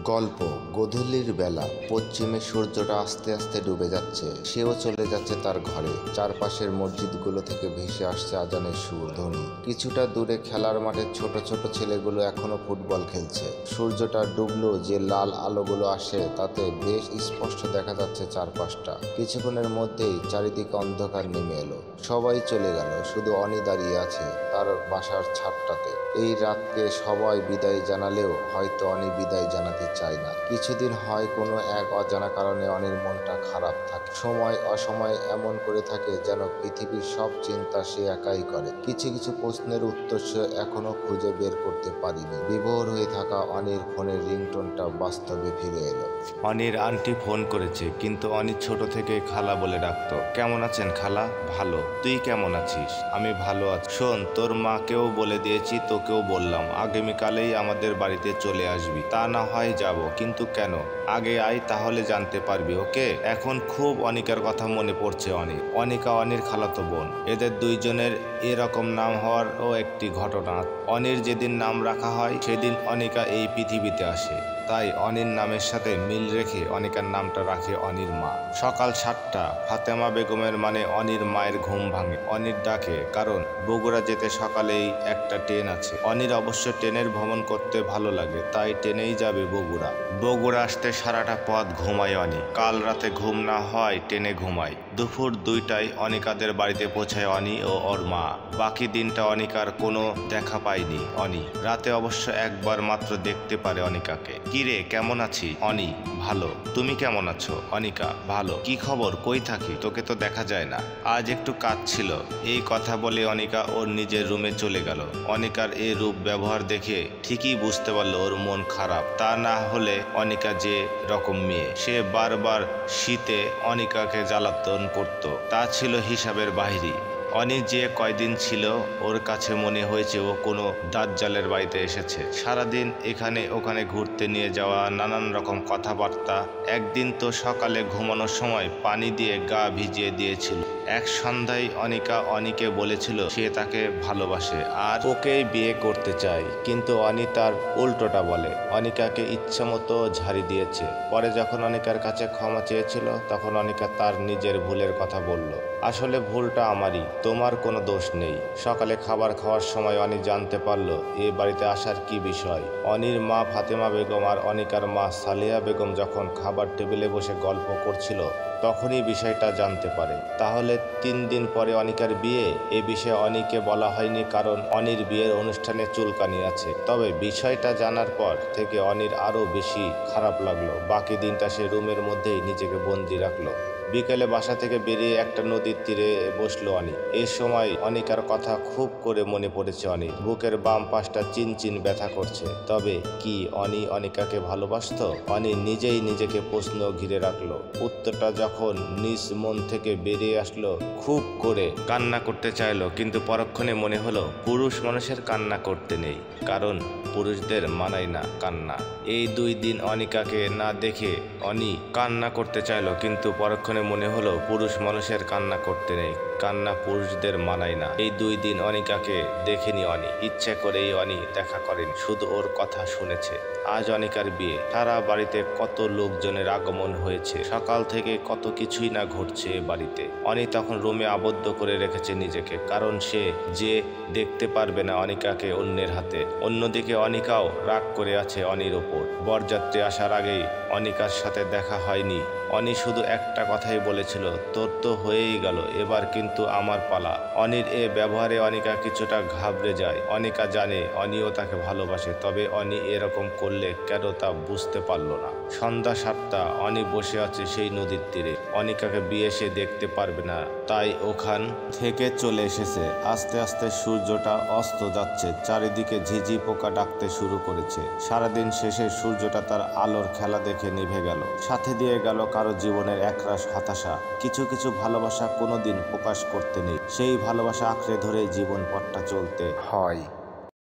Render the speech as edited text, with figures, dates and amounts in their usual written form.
গল্প গোধূলির বেলা পশ্চিমে সূর্যটা আস্তে আস্তে ডুবে যাচ্ছে। সেও চলে যাচ্ছে তার ঘরে। চারপাশের মসজিদগুলো থেকে ভেসে আসছে আজানের সুর ধ্বনি। কিছুটা দূরে খেলার মাঠে ছোট ছোট ছেলেগুলো এখনো ফুটবল খেলছে। সূর্যটা ডুবলো যে লাল আলোগুলো আসে তাতে বেশ স্পষ্ট দেখা যাচ্ছে চারপাশটা। কিছুক্ষণের মধ্যেই চারিদিকে অন্ধকার নেমে এলো। সবাই চলে গেল, শুধু অনি দাঁড়িয়ে আছে তার বাসার ছাদটাতে। এই রাতকে সবাই বিদায় জানালেও হয়তো অনি বিদায় জানাতে চায় না। কিছুদিন হয় কোনো এক অজানা কারণে অনির মনটা খারাপ থাকে। সময় অসময় এমন করে থাকে যেন পৃথিবীর সব চিন্তা সে একাই করে। কিছু কিছু প্রশ্নের উত্তর সে এখনো খুঁজে বের করতে পারিনি। বিভোর হয়ে থাকা অনির ফোনের রিংটোনটা বাস্তবে ফিরে এলো। অনির আন্টি ফোন করেছে, কিন্তু অনি ছোট থেকে খালা বলে ডাকতো। কেমন আছেন খালা? ভালো। তুই কেমন আছিস? আমি ভালো আছি। শোন, তোর মাকেও বলে দিয়েছি, তোকেও বললাম, আগামীকালেই আমাদের বাড়িতে চলে আসবি। তা না হয় যাব, কিন্তু কেন? আগে আয়, তাহলে জানতে পারবি। ওকে? এখন খুব অনিকার কথা মনে পড়ছে অনির। অনিকা অনির খালাতো বোন। এদের দুইজনের এরকম নাম হওয়ারও একটি ঘটনা। অনির যেদিন নাম রাখা হয় সেদিন অনিকা এই পৃথিবীতে আসে। তাই অনির নামের সাথে মিল রেখে অনিকার নামটা রাখে অনির মা। সকাল 7টা। ফাতেমা বেগমের মানে অনির মায়ের ঘুম ভাঙে অনির ডাকে, কারণ বগুড়া যেতে সকালেই একটা ট্রেন আছে। অনির অবশ্য ট্রেনের ভ্রমণ করতে ভালো লাগে, তাই ট্রেনেই যাবে বগুড়া। বগুড়া আসতে সারাটা পথ ঘুমায় অনি। কাল রাতে ঘুম না হয় ট্রেনে ঘুমায়। দুপুর 2টায় অনিকাদের বাড়িতে পৌঁছায় অনি ও ওর মা। বাকি দিনটা অনিকার কোনো দেখা পায়নি অনি। রাতে অবশ্য একবার মাত্র দেখতে পারে অনিকাকে। কিরে, কেমন আছি? অনি: ভালো। তুমি কেমন আছো? অনিকা: ভালো। কি খবর? কই থাকি? তোকে তো দেখা যায় না। আজ একটু কাজ ছিল। এই কথা বলে অনিকা ওর নিজের রুমে চলে গেল। অনিকার এই রূপ ব্যবহার দেখে ঠিকই বুঝতে পারলো ওর মন খারাপ। তা না হলে অনিকা যে রকম মেয়ে, সে বারবার শীতে অনিকাকে জ্বালাতন করত, তা ছিল হিসাবের বাইরে। অনি যে কয়দিন ছিল ওর কাছে মনে হয়েছে ও কোনো দাজ্জালের বাড়িতে এসেছে। সারাদিন এখানে ওখানে ঘুরতে নিয়ে যাওয়া, নানান রকম কথাবার্তা। একদিন তো সকালে ঘুমানোর সময় পানি দিয়ে গা ভিজিয়ে দিয়েছিল। এক সন্ধ্যায় অনিকা অনিকে বলেছিল সে তাকে ভালোবাসে আর ওকেই বিয়ে করতে চায়, কিন্তু অনি তার উল্টোটা বলে, অনিকাকে ইচ্ছামতো ঝাড়ি দিয়েছে। পরে যখন অনিকার কাছে ক্ষমা চেয়েছিল তখন অনিকা তার নিজের ভুলের কথা বলল, আসলে ভুলটা আমারই, তোমার কোনো দোষ নেই। সকালে খাবার খাওয়ার সময় অনি জানতে পারলো এ বাড়িতে আসার কি বিষয়। অনির মা ফাতেমা বেগম আর অনিকার মা সালিহা বেগম যখন খাবার টেবিলে বসে গল্প করছিল তখনই বিষয়টা জানতে পারে। তাহলে 3 দিন পরে অনিকার বিয়ে? এ বিষয়ে অনিকে বলা হয়নি, কারণ অনির বিয়ের অনুষ্ঠানে চুলকানি আছে। তবে বিষয়টা জানার পর থেকে অনির আরও বেশি খারাপ লাগলো। বাকি দিনটা সে রুমের মধ্যেই নিজেকে বন্দি রাখলো। বিকেলে বাসা থেকে বেরিয়ে একটা নদীর তীরে বসলো অনি। এই সময় অনিকার কথা খুব করে মনে পড়েছে অনির। বুকের বাম পাশটা চিনচিন ব্যথা করছে। তবে কি অনি অনিকাকে ভালোবাসতো? অনি নিজেই নিজেকে প্রশ্ন ঘিরে রাখলো। উত্তরটা যখন নিজ মন থেকে বেরিয়ে আসলো, খুব করে কান্না করতে চাইলো, কিন্তু পরক্ষণে মনে হলো পুরুষ মানুষের কান্না করতে নেই, কারণ পুরুষদের মানায় না কান্না। এই 2 দিন অনিকাকে না দেখে অনি কান্না করতে চাইলো, কিন্তু পরক্ষণে মনে হলো পুরুষ মানুষের কান্না করতে নেই, কান্না পুরুষদের মানায় না। এই 2 দিন অনিকাকে দেখেনি অনি, ইচ্ছে করেই অনি দেখা করেনি, শুধু ওর কথা শুনেছে। আজ অনিকার বিয়ে। সারা বাড়িতে কত লোকজনের আগমন হয়েছে, সকাল থেকে কত কিছুই না ঘটছে এ বাড়িতে। অনি তখন রুমে আবদ্ধ করে রেখেছে নিজেকে, কারণ সে যে দেখতে পারবে না অনিকাকে অন্যের হাতে। অন্যদিকে অনিকাও রাগ করে আছে অনির ওপর। বরযাত্রী আসার আগেই অনিকার সাথে দেখা হয়নি। অনি শুধু একটা কথাই বলেছিল, তোর তো হয়েই গেল, এবার কিন্তু আমার পালা। অনির এ ব্যবহারে অনিকা কিছুটা ঘাবড়ে যায়। অনিকা জানে অনিও তাকে ভালোবাসে, তবে অনি এরকম করলে কেন তা বুঝতে পারল না। সন্ধ্যা 7টা। অনি বসে আছে সেই নদীর তীরে। অনিকাকে বিয়ে সে দেখতে পারবে না, তাই ওখান থেকে চলে এসেছে। আস্তে আস্তে সূর্যটা অস্ত যাচ্ছে, চারিদিকে ঝিঝি পোকা ডাকতে শুরু করেছে। সারাদিন শেষে সূর্যটা তার আলোর খেলা দেখে নিভে গেল। সাথে দিয়ে গেল কারো জীবনের একরাশ হতাশা। কিছু কিছু ভালোবাসা কোনোদিন প্রকাশ করতে নেই, সেই ভালোবাসা আঁকড়ে ধরে জীবন পথটা চলতে হয়।